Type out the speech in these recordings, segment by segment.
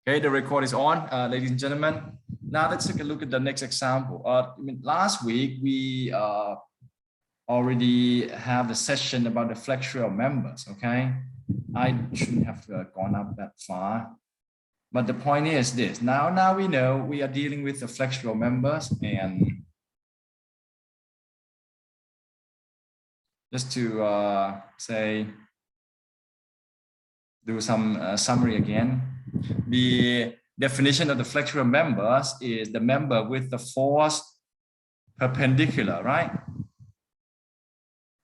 Okay, the record is on, ladies and gentlemen. Now let's take a look at the next example. Last week we already have the session about the flexural members. Okay, I shouldn't have gone up that far, but the point is this. Now we know we are dealing with the flexural members, and just to say, do some summary again. The definition of the flexural members is the member with the force perpendicular, right?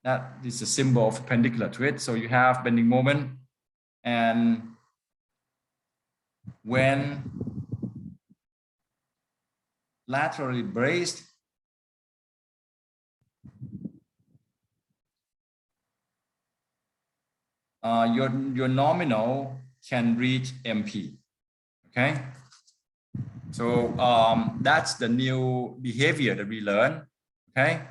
That is a symbol of perpendicular to it. So you have bending moment, and when laterally braced, your nominal can reach MP. Okay, so that's the new behavior that we learn. Okay,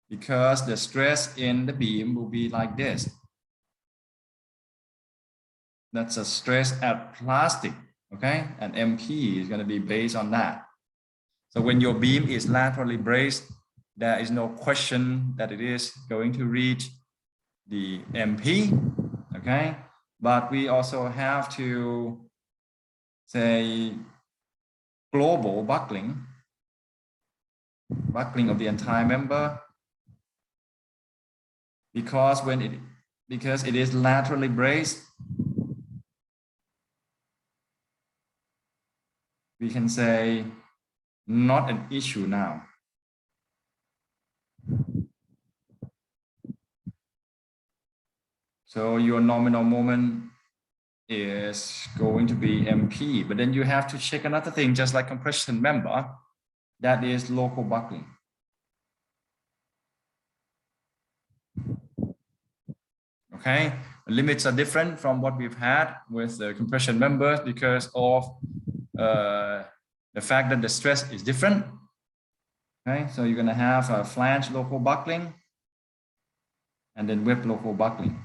because the stress in the beam will be like this. That's a stress at plastic. Okay, and MP is going to be based on that. So when your beam is laterally braced, there is no question that it is going to reach the MP. Okay, but we also have to say global buckling of the entire member, because it is laterally braced, we can say not an issue now. So your nominal moment is going to be MP, but then you have to check another thing, just like compression member, that is local buckling. Okay, the limits are different from what we've had with the compression members because of the fact that the stress is different. Okay, so you're going to have a flange local buckling and then web local buckling.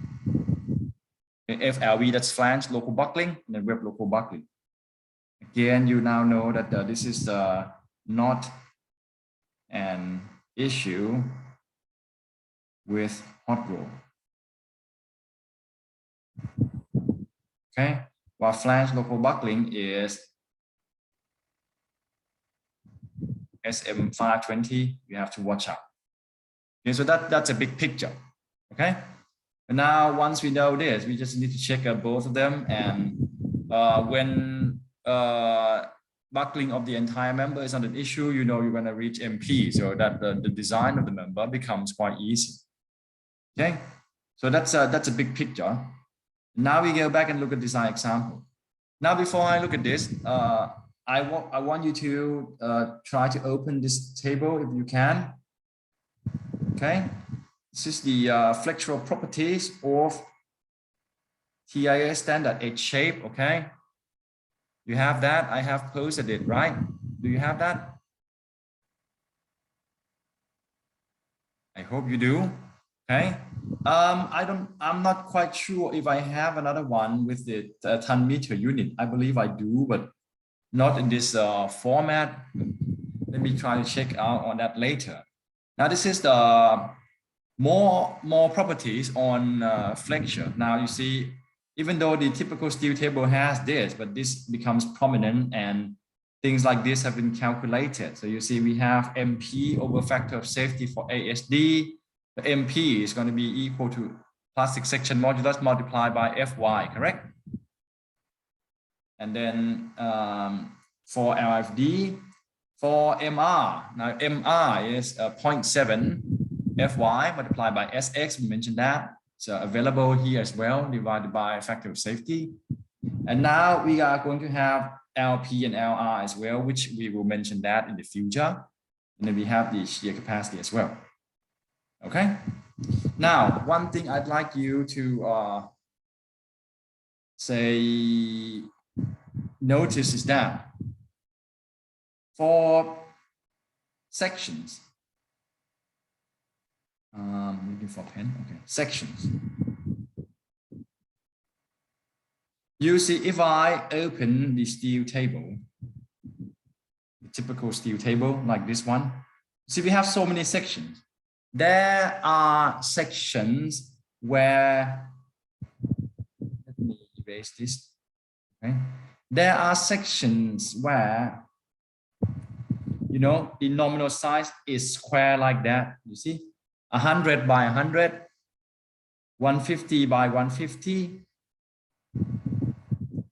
FLV, that's flange local buckling, and then web local buckling. Again, you now know that this is not an issue with hot roll. Okay, while flange local buckling is SM520, you have to watch out. Okay, so that's a big picture. Okay, and now once we know this, we just need to check both of them, and when buckling of the entire member is not an issue, you know you're going to reach MP, so that the design of the member becomes quite easy. Okay, so that's a big picture. Now we go back and look at design example. Now before I look at this, I want you to try to open this table if you can. Okay, this is the flexural properties of TIA standard H shape. Okay, you have that. I have posted it, right? Do you have that? I hope you do. Okay. I'm not quite sure if I have another one with the ton meter unit. I believe I do, but not in this format. Let me try to check out on that later. Now this is the more properties on flexure. Now you see, even though the typical steel table has this, but this becomes prominent and things like this have been calculated. So you see we have MP over factor of safety for ASD. The MP is going to be equal to plastic section modulus multiplied by Fy, correct? And then for LFD, for MR, now MR is 0.7 Fy multiplied by Sx, we mentioned that. It's available here as well, divided by factor of safety. And now we are going to have LP and LR as well, which we will mention that in the future. And then we have the shear capacity as well. Okay. Now, one thing I'd like you to say notice is that for sections, looking for pen. Okay, sections. You see, if I open the steel table, the typical steel table like this one, see we have so many sections. There are sections where, let me erase this. Okay. There are sections where, you know, the nominal size is square like that. You see, 100 by 100, 150 by 150,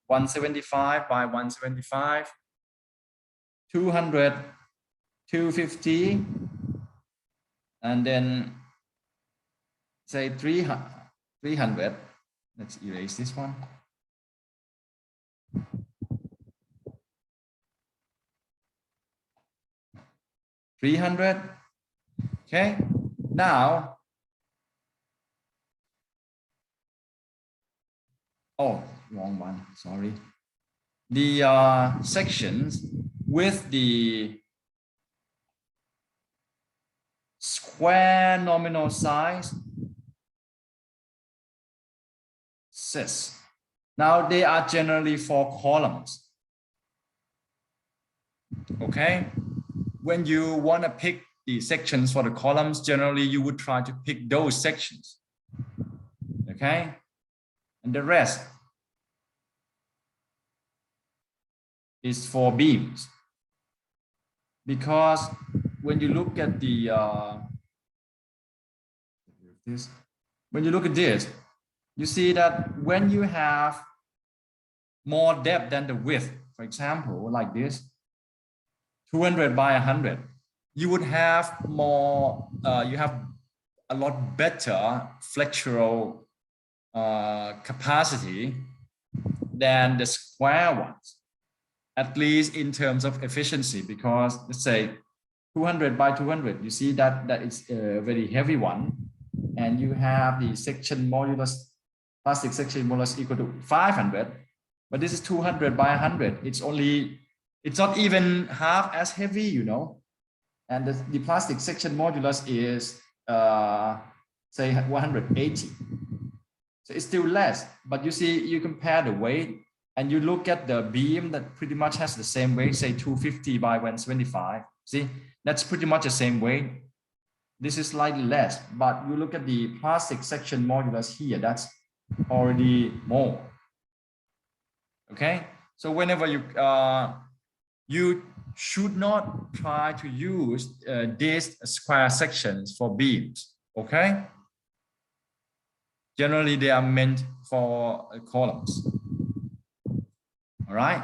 175 by 175, 200, 250, and then say 300. Let's erase this one. 300. Okay, now, oh, wrong one, sorry. The sections with the square nominal size cis. Now they are generally for columns. Okay, when you want to pick the sections for the columns, generally you would try to pick those sections. Okay, and the rest is for beams, because when you look at the when you look at this, you see that when you have more depth than the width, for example, like this, 200 by 100, you would have more, you have a lot better flexural capacity than the square ones, at least in terms of efficiency, because let's say 200 by 200, you see that is a very heavy one, and you have the section modulus, plastic section modulus equal to 500, but this is 200 by 100. It's not even half as heavy, you know, and the plastic section modulus is say 180. So it's still less, but you see, you compare the weight and you look at the beam that pretty much has the same weight, say 250 by 175. See, that's pretty much the same weight. This is slightly less, but you look at the plastic section modulus here, that's already more. Okay, so whenever you should not try to use these square sections for beams. Okay, generally they are meant for columns. All right,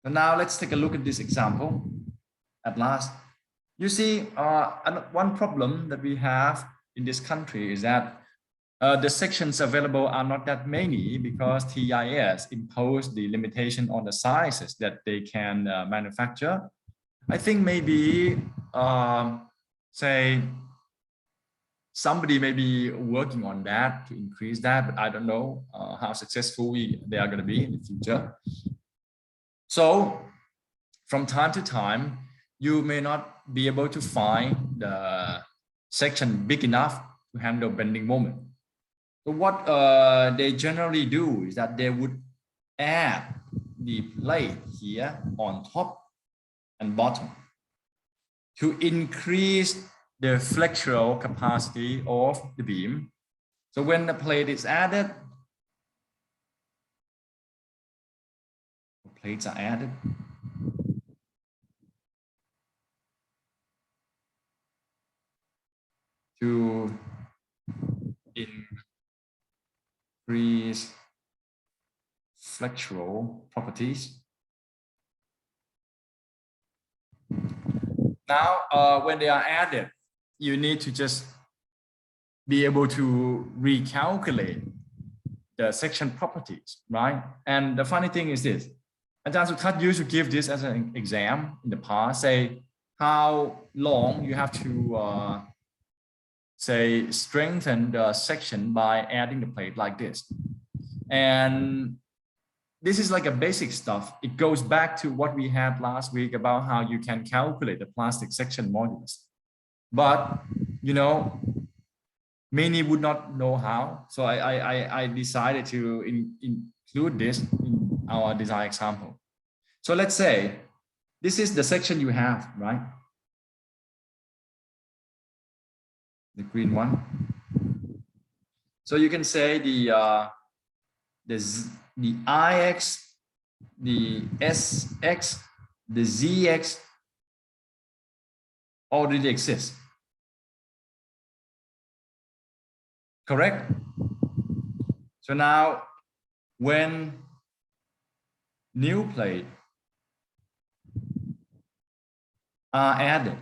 so now let's take a look at this example. At last, you see, one problem that we have in this country is that the sections available are not that many, because TIS imposed the limitation on the sizes that they can manufacture. I think maybe, say, somebody may be working on that to increase that, but I don't know how successful they are going to be in the future. So from time to time, you may not be able to find the section big enough to handle bending moment. So what they generally do is that they would add the plate here on top and bottom to increase the flexural capacity of the beam. So when the plate is added, plates are added, to increase flexural properties. Now, when they are added, you need to just be able to recalculate the section properties, right? And the funny thing is this, Ajahn Suthat used to give this as an exam in the past, say how long you have to say strengthen the section by adding the plate like this. And this is like a basic stuff. It goes back to what we had last week about how you can calculate the plastic section modulus. But, you know, Many would not know how. So I decided to include this in our design example. So let's say this is the section you have, right? The green one. So you can say the IX, the SX, the ZX already exist. Correct? So now when new plate are added,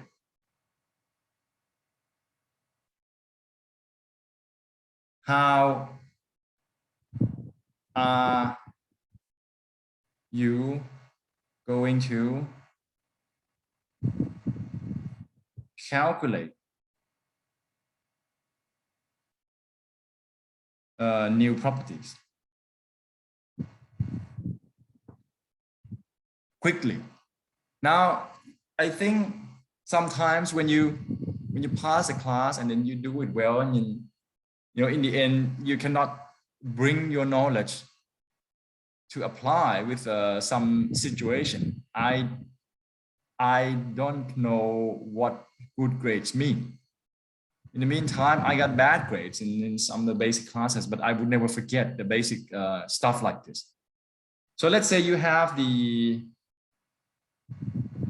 how are you going to calculate new properties quickly? Now, I think sometimes when you pass a class and then you do it well, and you know, in the end, you cannot bring your knowledge to apply with some situation. I don't know what good grades mean. In the meantime, I got bad grades in some of the basic classes, but I would never forget the basic stuff like this. So let's say you have the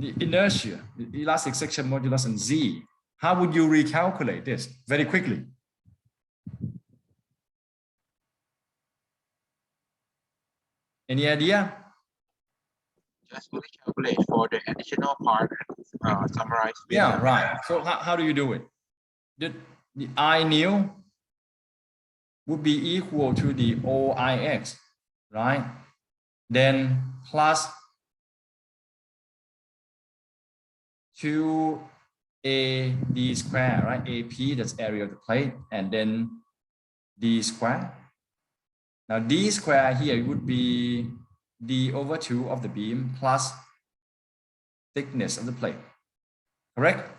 inertia, the elastic section modulus, and Z. How would you recalculate this very quickly? Any idea? Just calculate for the additional part and summarize. Yeah, right. So how do you do it? The I new would be equal to the OIX, right? Then plus 2AD square, right? AP, that's area of the plate, and then D square. Now D square here would be D over 2 of the beam plus thickness of the plate, correct?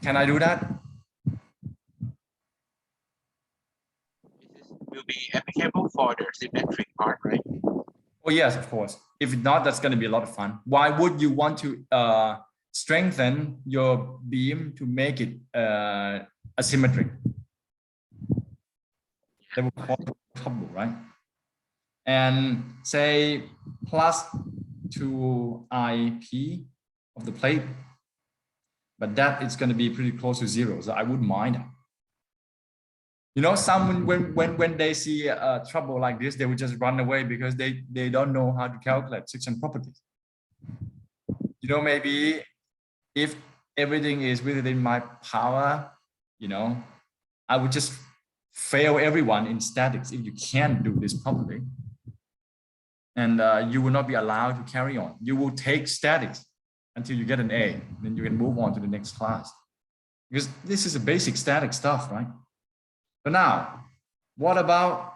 Can I do that? This will be applicable for the symmetric part, right? Oh yes, of course. If not, that's going to be a lot of fun. Why would you want to strengthen your beam to make it asymmetric? That would cause trouble, right? And say plus 2 IP of the plate, but that is going to be pretty close to 0, so I wouldn't mind that. You know, someone when they see trouble like this, they would just run away because they don't know how to calculate section properties. You know, maybe if everything is within my power, you know, I would just fail everyone in statics if you can't do this properly. And you will not be allowed to carry on. You will take statics until you get an A, then you can move on to the next class. Because this is a basic static stuff, right? So now, what about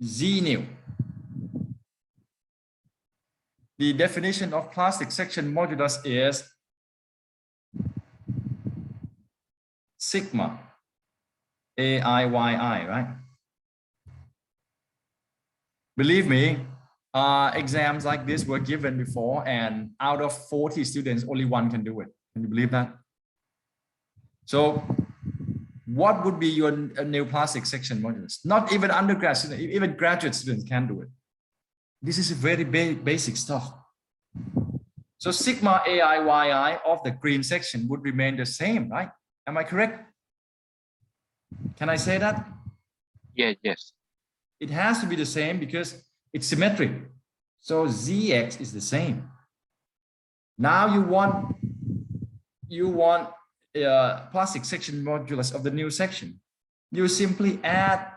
Z new? The definition of plastic section modulus is sigma AIYI, right? Believe me, exams like this were given before, and out of 40 students, only one can do it. Can you believe that? So what would be your neoplastic section modulus? Not even undergrad students, even graduate students can do it. This is very basic stuff. So sigma AIYI of the green section would remain the same, right? Am I correct? Can I say that? Yeah, yes. It has to be the same because it's symmetric. So ZX is the same. Now you want plastic section modulus of the new section. You simply add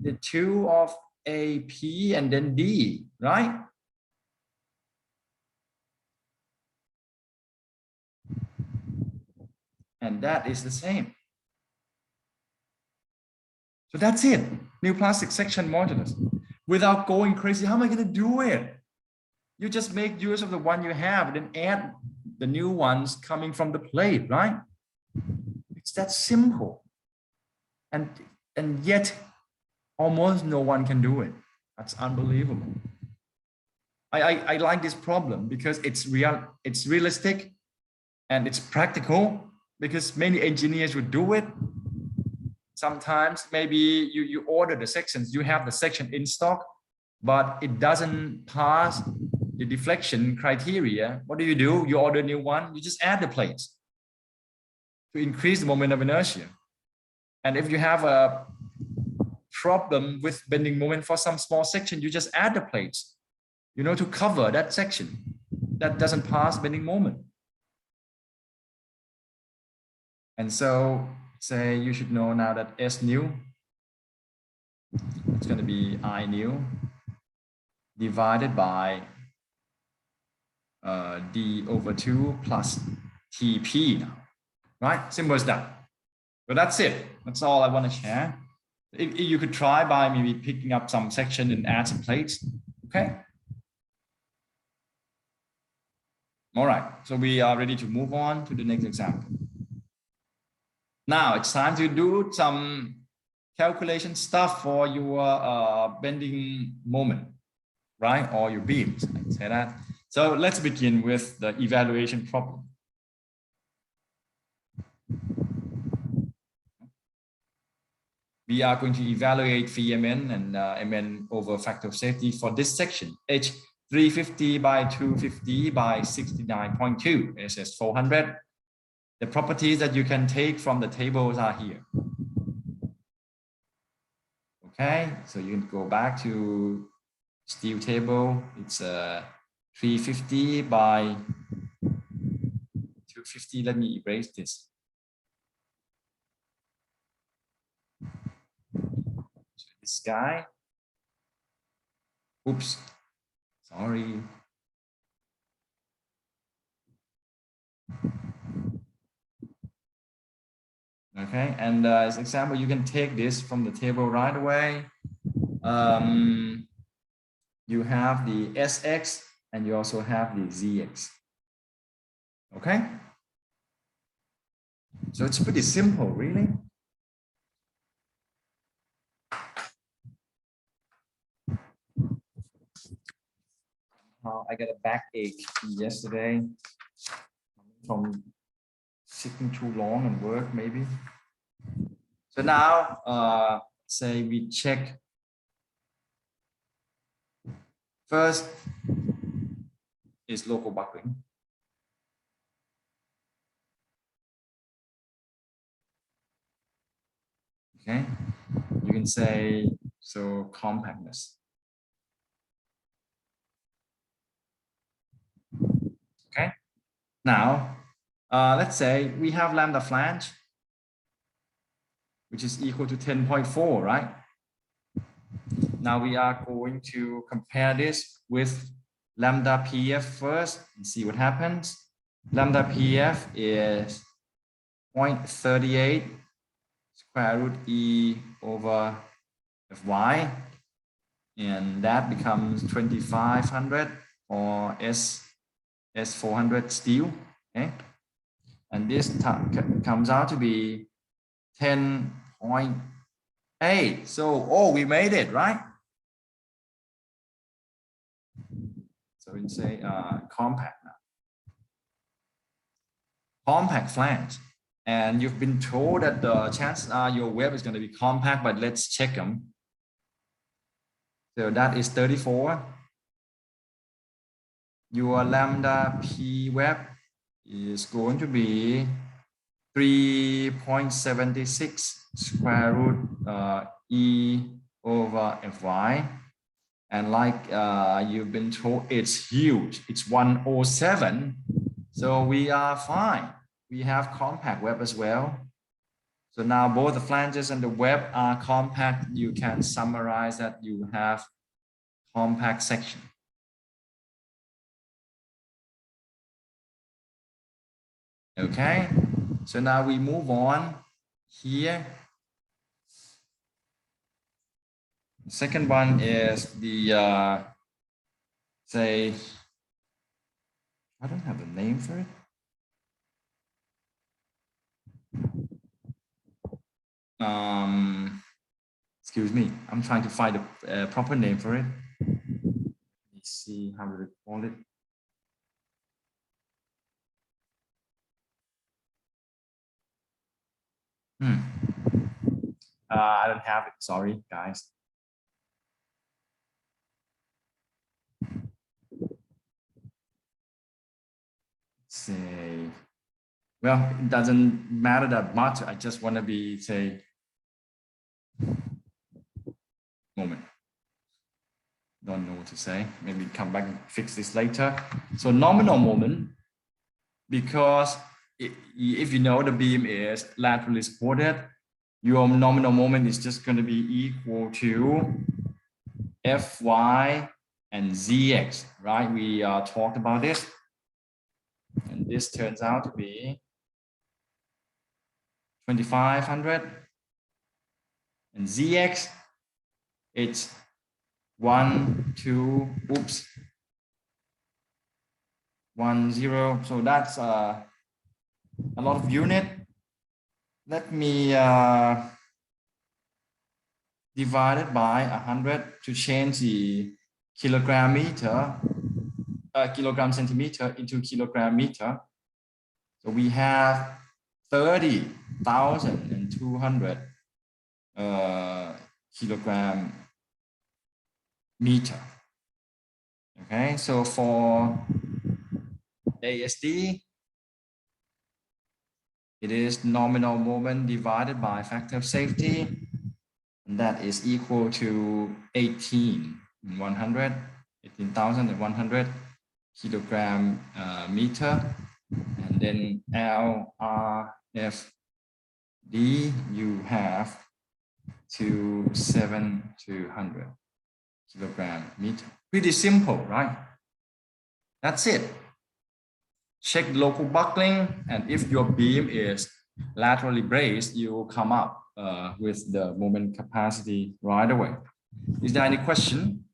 the 2 of AP and then D, right? And that is the same. So that's it. Neoplastic section modulus. Without going crazy, how am I going to do it? You just make use of the one you have and then add the new ones coming from the plate, right? that simple. And yet almost no one can do it. That's unbelievable. I like this problem because it's realistic and it's practical, because many engineers would do it. Sometimes maybe you order the sections, you have the section in stock, but it doesn't pass the deflection criteria. What do? You order a new one, you just add the plates to increase the moment of inertia. And if you have a problem with bending moment for some small section, you just add the plates, to cover that section that doesn't pass bending moment. And so say you should know now that S new, it's going to be I new divided by D over 2 plus TP now, right? Simple as that. But that's it. That's all I want to share. If you could try by maybe picking up some section and add some plates, okay? All right, so we are ready to move on to the next example. Now it's time to do some calculation stuff for your bending moment, right? Or your beams, I can say that. So let's begin with the evaluation problem. We are going to evaluate VMN and MN over factor of safety for this section, H350 by 250 by 69.2, SS 400. The properties that you can take from the tables are here. Okay, so you can go back to steel table. It's 350 by 250. Let me erase this. So this guy. Oops, sorry. Okay, and as example, you can take this from the table right away. You have the SX and you also have the ZX. Okay, so it's pretty simple, really. I got a backache yesterday from sitting too long and work, maybe. So now, say we check first is local buckling. Okay, you can say so compactness. Okay, now let's say we have lambda flange, which is equal to 10.4, right? Now we are going to compare this with lambda PF first and see what happens. Lambda PF is 0.38 square root E over Fy, and that becomes 2500 or S400 steel, okay? And this comes out to be 10.8. So, oh, we made it, right? So we can say compact now. Compact flange. And you've been told that the chances are your web is going to be compact, but let's check them. So that is 34. Your lambda P web is going to be 3.76 square root E over Fy. And like you've been told, it's huge. It's 107. So we are fine. We have compact web as well. So now both the flanges and the web are compact. You can summarize that you have compact section. Okay, so now we move on here. The second one is the, say, I don't have a name for it. excuse me, I'm trying to find a proper name for it. Let's see how to call it. I don't have it. Sorry, guys. Say, well, it doesn't matter that much. I just want to be say moment. Don't know what to say. Maybe come back and fix this later. So nominal moment, because if you know the beam is laterally supported, your nominal moment is just going to be equal to Fy and Zx, right? We talked about this. And this turns out to be 2500. And Zx, it's 1, 2, oops, 1, 0. So that's a lot of unit. Let me divide it by 100 to change the kilogram meter, kilogram centimeter into kilogram meter. So we have 30,200 kilogram meter. Okay, so for ASD, it is nominal moment divided by factor of safety, and that is equal to 18,100 kilogram meter, and then LRFD you have 2,700 kilogram meter. Pretty simple, right? That's it. Check local buckling, and if your beam is laterally braced, you will come up with the moment capacity right away. Is there any question?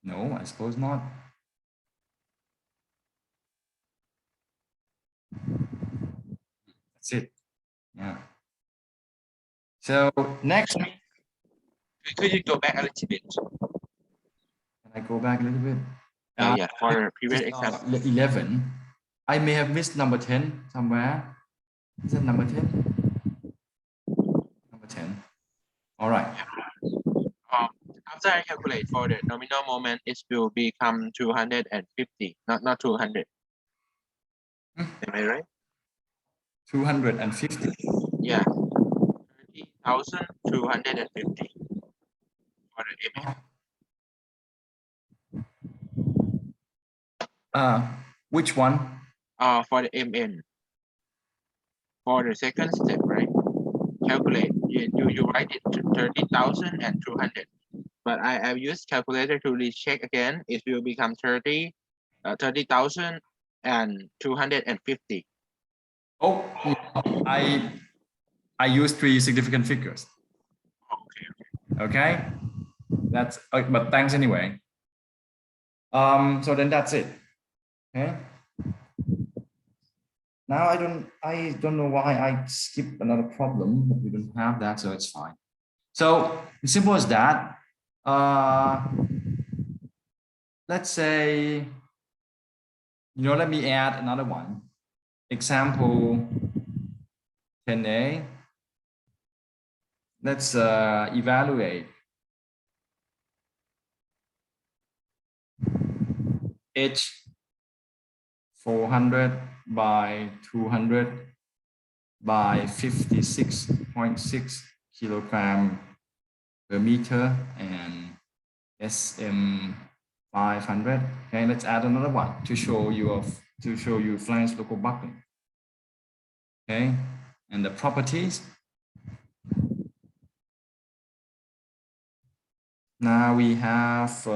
No, I suppose not. That's it. Yeah. So next. Could you go back a little bit? Can I go back a little bit? Yeah, for previous example. 11. I may have missed number 10 somewhere. Is that number 10? Number 10. All right. After I calculate for the nominal moment, it will become 250, not 200. Am I right? 250. Yeah, 30,250 for the MN. Which one? For the MN. For the second step, right? Calculate. You write it to 30,200. But I have used calculator to recheck again. It will become 30,250. Oh, I use 3 significant figures. Okay. That's but thanks anyway. So then that's it. Okay. Now I don't know why I skipped another problem, but we don't have that, so it's fine. So as simple as that. Let's say, let me add another one. Example 10A. Let's evaluate H 400 by 200 by 56.6 kilogram per meter and SM 500. Okay, let's add another one to show you flange local buckling. Okay, and the properties. Now we have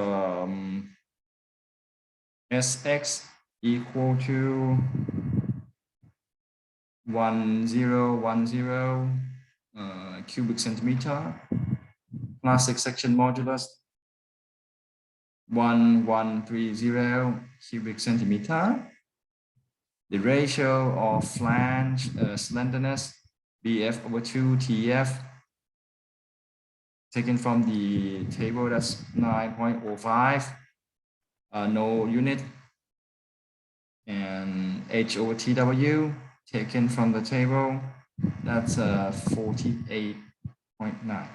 Sx equal to 1010 cubic centimeter. Plastic section modulus 1130 cubic centimeter. The ratio of flange slenderness BF over 2 TF taken from the table, that's 9.05, no unit, and H over TW taken from the table, that's 48.9.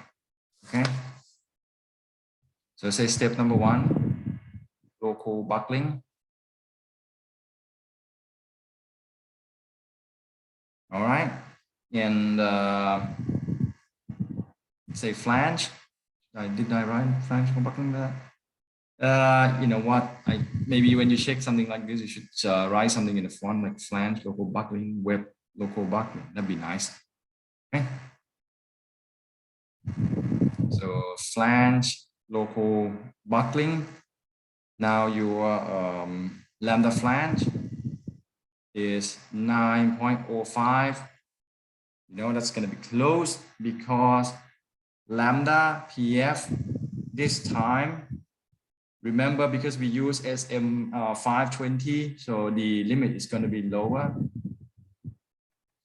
Okay, so say step number 1, local buckling. All right, and say flange. Did I write flange for buckling there? You know what? Maybe when you check something like this, you should write something in the front like flange, local buckling, web, local buckling. That'd be nice. Okay. So flange, local buckling. Now your lambda flange is 9.05. You know that's going to be close because lambda PF this time, remember, because we use SM 520, so the limit is going to be lower,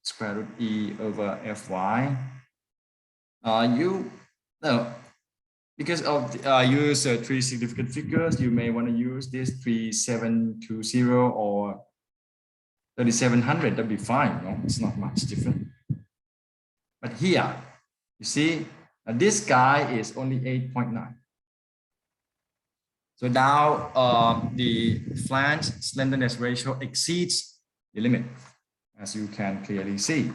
square root E over Fy. Because of use 3 significant figures, you may want to use this 3720 or 3700. That'd be fine. No, it's not much different. But here, you see, this guy is only 8.9. So now the flange slenderness ratio exceeds the limit, as you can clearly see.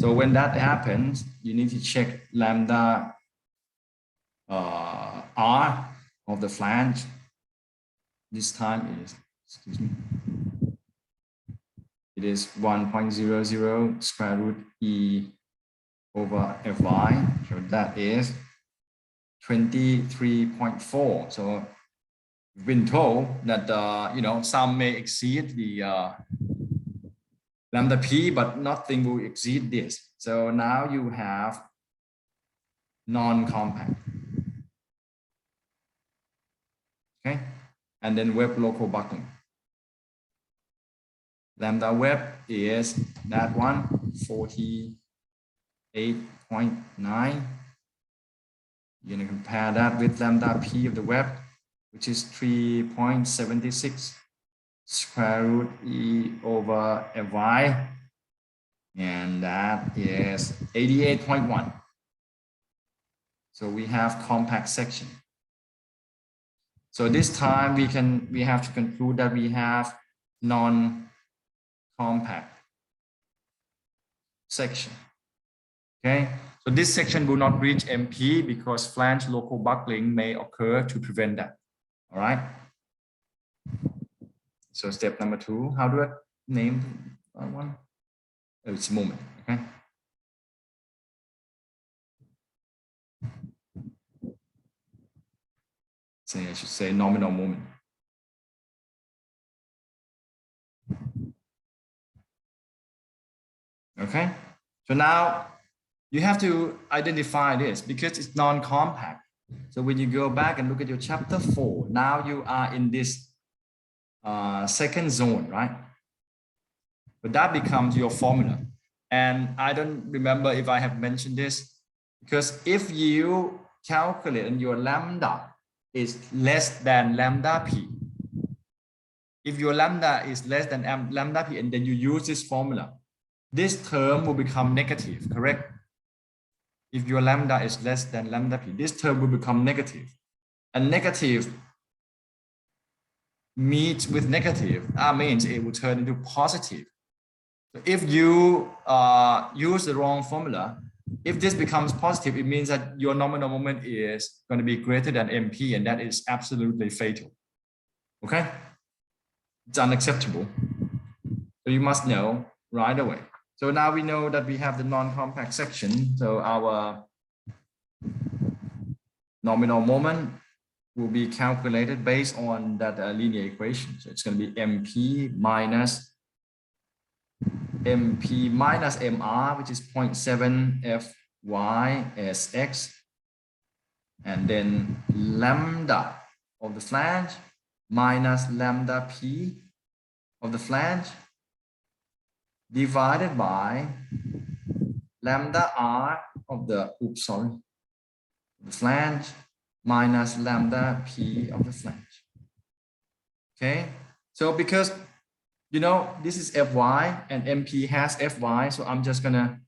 So when that happens, you need to check lambda R of the flange. This time is, excuse me, it is 1.00 square root E over Fy. So that is 23.4. So we've been told that you know, some may exceed the lambda P, but nothing will exceed this. So now you have non-compact. Okay, and then web local buckling. Lambda web is that one, 48.9. You're going to compare that with lambda P of the web, which is 3.76 square root E over Fy, and that is 88.1. So we have compact section. So this time we have to conclude that we have non-compact section. Okay, so this section will not reach MP because flange local buckling may occur to prevent that. All right. So step number 2, how do I name that one? Oh, it's moment. Okay. Say I should say nominal moment. Okay. So now you have to identify this because it's non-compact. So when you go back and look at your chapter 4, now you are in this second zone, right? But that becomes your formula. And I don't remember if I have mentioned this, because if you calculate and your lambda is less than lambda P, if your lambda is less than lambda P and then you use this formula, this term will become negative, correct? If your lambda is less than lambda P, this term will become negative. And negative meets with negative, that means it will turn into positive. So if you use the wrong formula, if this becomes positive, it means that your nominal moment is going to be greater than MP, and that is absolutely fatal. Okay? It's unacceptable. So you must know right away. So now we know that we have the non-compact section. So our nominal moment will be calculated based on that linear equation. So it's going to be MP minus MR, which is 0.7 Fy as X, and then lambda of the flange minus lambda P of the flange divided by lambda r of the, the flange minus lambda p of the flange. Okay, so because you know this is Fy and MP has Fy, so I'm just gonna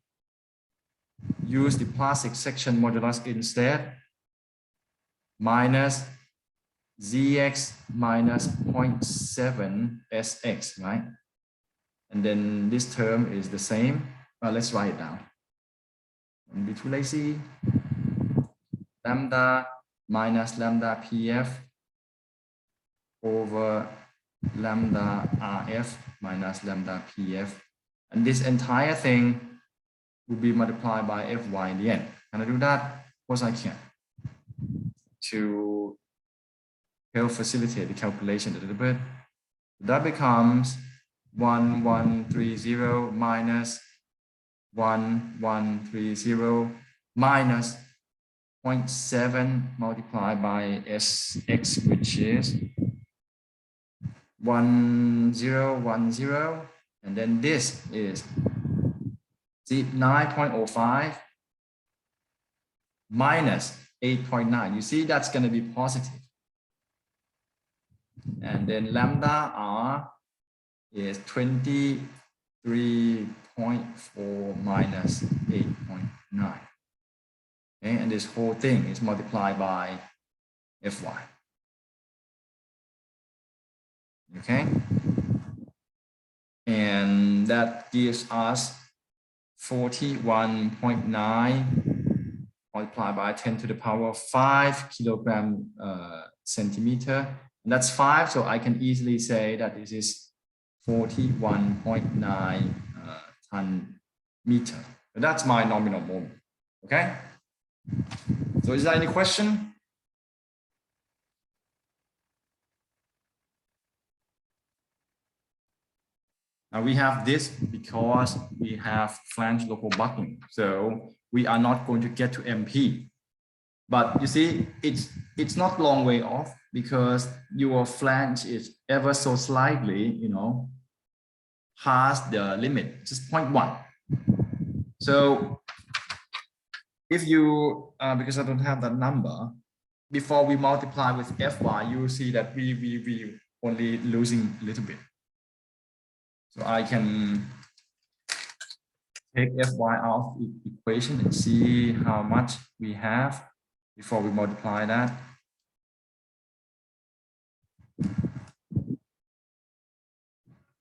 use the plastic section modulus instead, minus Zx minus 0.7 Sx, right? And then this term is the same. Let's write it down. Don't be too lazy. Lambda minus lambda PF over lambda RF minus lambda PF. And this entire thing will be multiplied by Fy in the end. Can I do that? Of course I can. To help facilitate the calculation a little bit, that becomes 1130 minus 1130 minus 0.7 multiplied by Sx, which is 1010, and then this is 9.05 minus 8.9. You see that's going to be positive. And then lambda r is 23.4 minus 8.9. Okay, and this whole thing is multiplied by Fy. Okay, and that gives us 41.9 multiplied by 10 to the power of 5 kilogram centimeter. And that's 5, so I can easily say that this is 41.9 ton meter. So that's my nominal moment. Okay. So is there any question? Now we have this because we have flange local buckling. So we are not going to get to MP. But you see, it's not long way off because your flange is ever so slightly, you know, past the limit, just 0.1. So if you, because I don't have that number, before we multiply with Fy, you will see that we only losing a little bit. So I can take Fy out of the equation and see how much we have before we multiply that.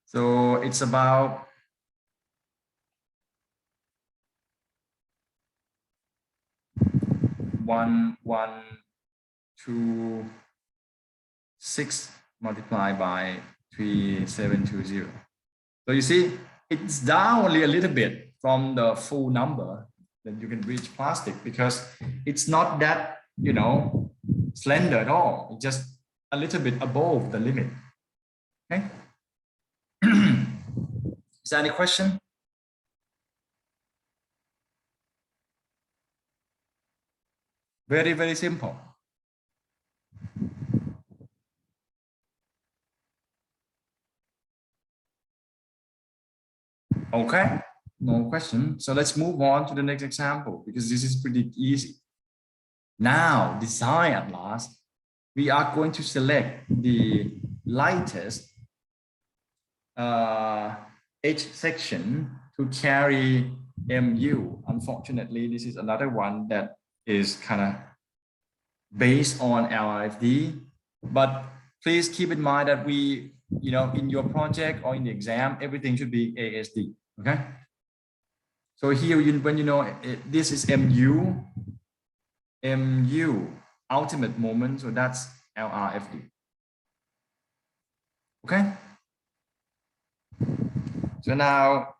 So it's about 1126 multiplied by 3720. So you see, it's down only a little bit from the full number that you can reach plastic because it's not that, you know, slender at all. It's just a little bit above the limit. Okay. Is there any question? Very, very simple. Okay, no question. So let's move on to the next example because this is pretty easy. Now, design at last, we are going to select the lightest H section to carry MU. Unfortunately, this is another one that is kind of based on LRFD, but please keep in mind that we, you know, in your project or in the exam, everything should be ASD. Okay. So here, when you know this is MU ultimate moment, so that's LRFD. Okay. So now,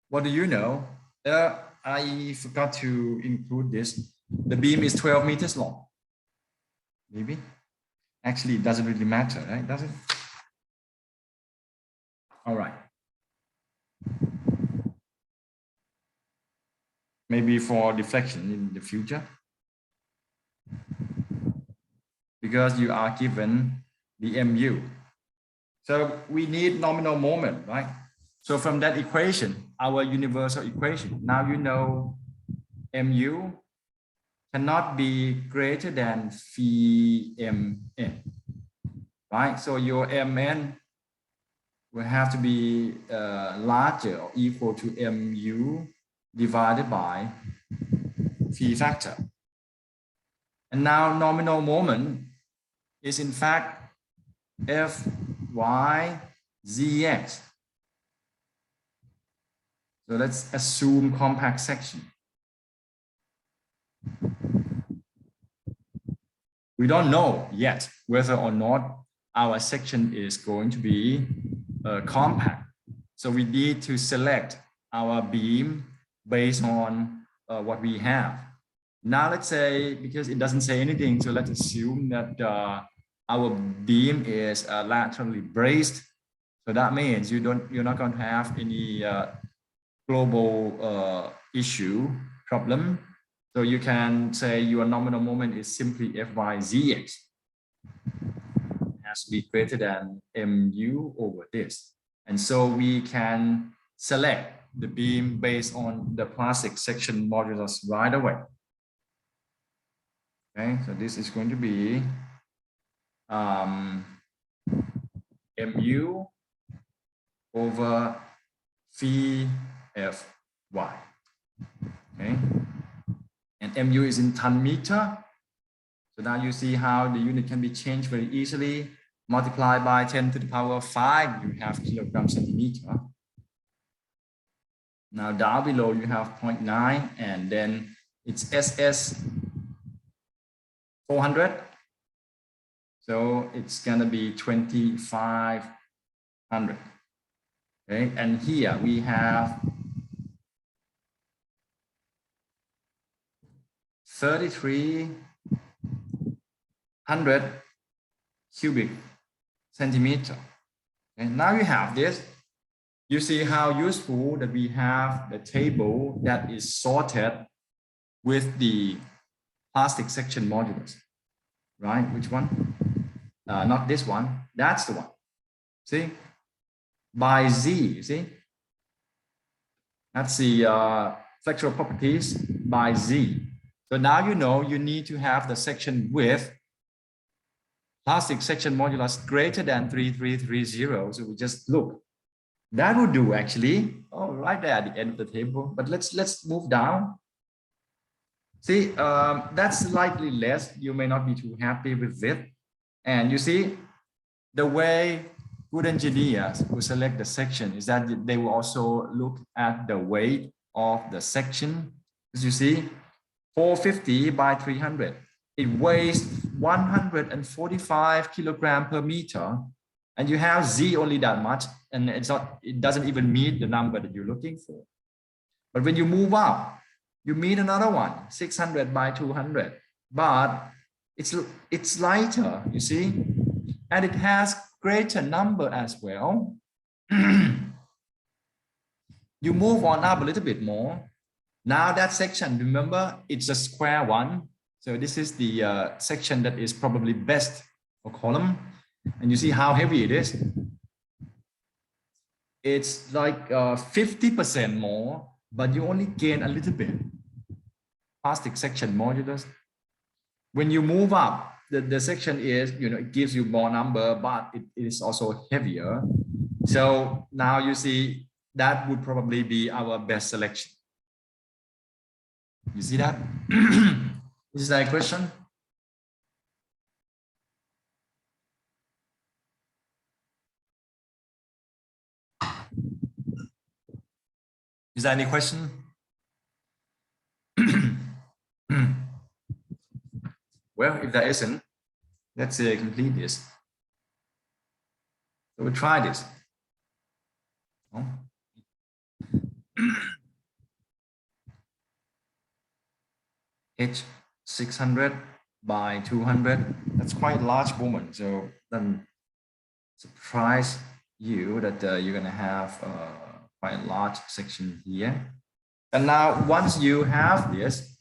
what do you know? I forgot to include this. The beam is 12 meters long. Maybe. Actually, it doesn't really matter, right? Does it? All right. Maybe for deflection in the future. Because you are given the MU. So we need nominal moment, right? So from that equation, our universal equation, now you know mu cannot be greater than phi mn, right? So your mn will have to be larger or equal to mu divided by phi factor. And now nominal moment is in fact Fy Zx. So let's assume compact section. We don't know yet whether or not our section is going to be compact. So we need to select our beam based on what we have. Now let's say, because it doesn't say anything, so let's assume that our beam is laterally braced. So that means you're not going to have any global problem. So you can say your nominal moment is simply Fy Zx. Has to be greater than mu over this. And so we can select the beam based on the plastic section modulus right away. Okay, so this is going to be mu over phi Fy. Okay, and mu is in ton meter. So now you see how the unit can be changed very easily. Multiply by 10 to the power 5, you have kilogram centimeter. Now down below you have 0.9, and then it's SS 400. So it's gonna be 2500. Okay, and here we have 3300 cubic centimeter. And now you have this. You see how useful that we have the table that is sorted with the plastic section modulus, right? Which one? Not this one. That's the one. See, by Z. You see, that's the flexural properties by Z. So now you know you need to have the section width plastic section modulus greater than 3330. So we just look. That would do actually. Oh, right there at the end of the table. But let's move down. See, that's slightly less. You may not be too happy with it. And you see, the way good engineers who select the section is that they will also look at the weight of the section. As you see, 450 by 300. It weighs 145 kilogram per meter. And you have Z only that much, and it doesn't even meet the number that you're looking for. But when you move up, you meet another one, 600 by 200. But it's lighter, you see, and it has greater number as well. You move on up a little bit more. Now that section, remember, it's a square one. So this is the section that is probably best for column. And you see how heavy it is. It's like 50% more, but you only gain a little bit. Plastic section modulus. When you move up, the section is, it gives you more number, but it is also heavier. So now you see that would probably be our best selection. You see that? Is that a question? Is there any question? Well, if there isn't, let's complete this. So we'll try this. Oh. H 600 by 200. That's quite a large moment. So then surprise you that you're going to have quite a large section here. And now once you have this,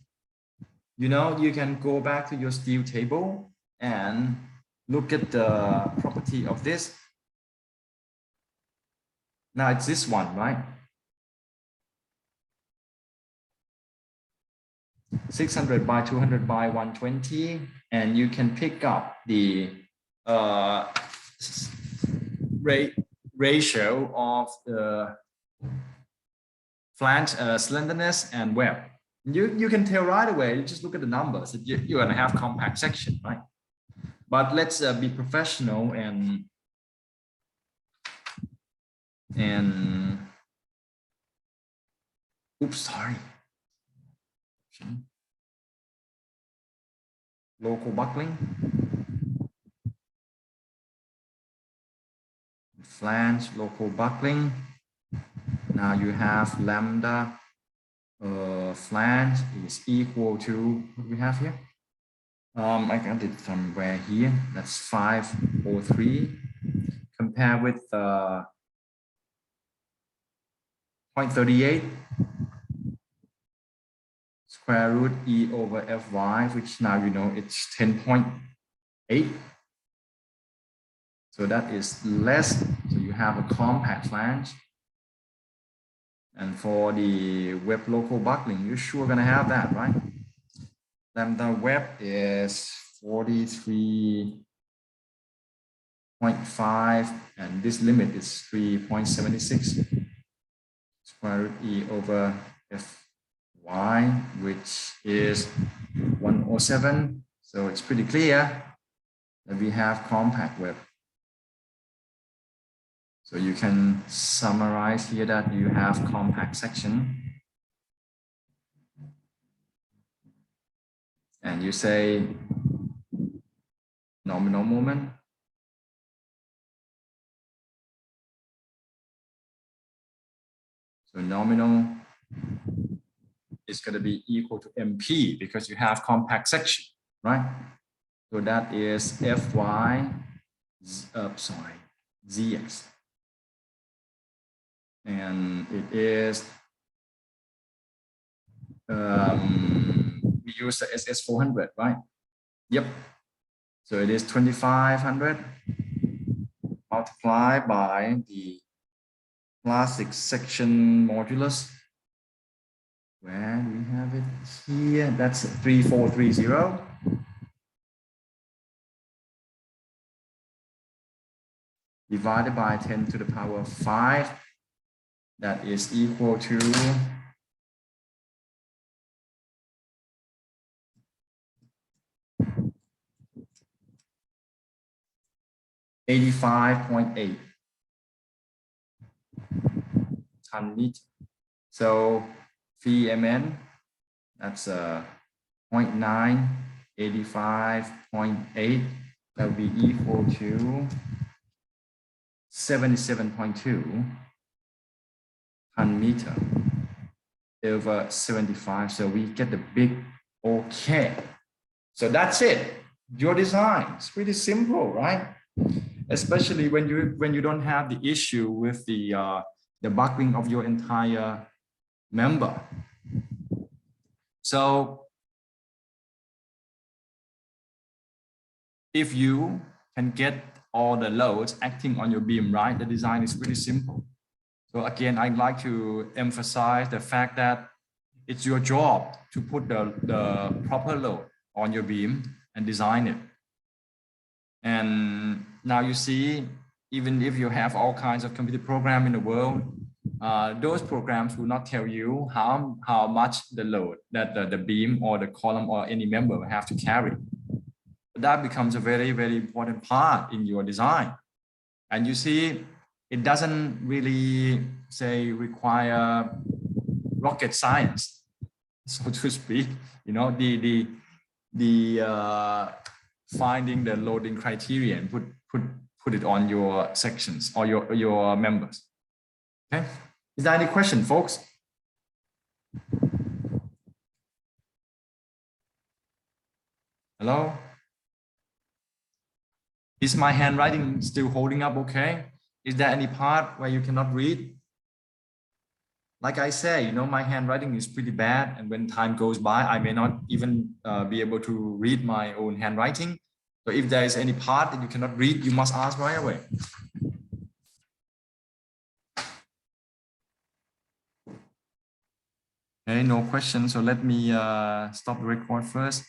you can go back to your steel table and look at the property of this. Now it's this one, right? 600 by 200 by 120, and you can pick up the ratio of the flange slenderness and web. You can tell right away. You just look at the numbers that you're gonna have compact section, right? But let's be professional and oops, sorry. Local buckling, flange, local buckling. Now you have lambda flange is equal to what we have here. I got it somewhere here. That's 503. Compare with 0.38 square root E over Fy, which now you know it's 10.8. So that is less. So you have a compact flange. And for the web local buckling, you're sure gonna have that, right? Lambda web is 43.5, and this limit is 3.76 square root E over Fy, which is 107. So it's pretty clear that we have compact web. So you can summarize here that you have compact section. And you say nominal moment. So nominal is going to be equal to MP because you have compact section, right? So that is Fy, Zx. And it is, we use the SS400, right? Yep. So it is 2500 multiplied by the plastic section modulus. Where do we have it here? That's 3430. Divided by 10 to the power 5. That is equal to 85.8 ton meter. So VMN, that's 0.9, 85.8. That will be equal to 77.2 ton meter over 75. So we get the big okay. So that's it. Your design. It's pretty simple, right? Especially when you don't have the issue with the buckling of your entire member. So if you can get all the loads acting on your beam right, the design is pretty simple. So again, I'd like to emphasize the fact that it's your job to put the proper load on your beam and design it. And now you see, even if you have all kinds of computer programs in the world, those programs will not tell you how much the load that the beam or the column or any member will have to carry. But that becomes a very, very important part in your design. And you see, it doesn't really say require rocket science, so to speak. You know, the finding the loading criterion, put it on your sections or your members. Okay, is there any question, folks? Hello? Is my handwriting still holding up okay? Is there any part where you cannot read? Like I say, you know, my handwriting is pretty bad, and when time goes by, I may not even be able to read my own handwriting. So if there is any part that you cannot read, you must ask right away. Okay, no questions. So let me stop the record first.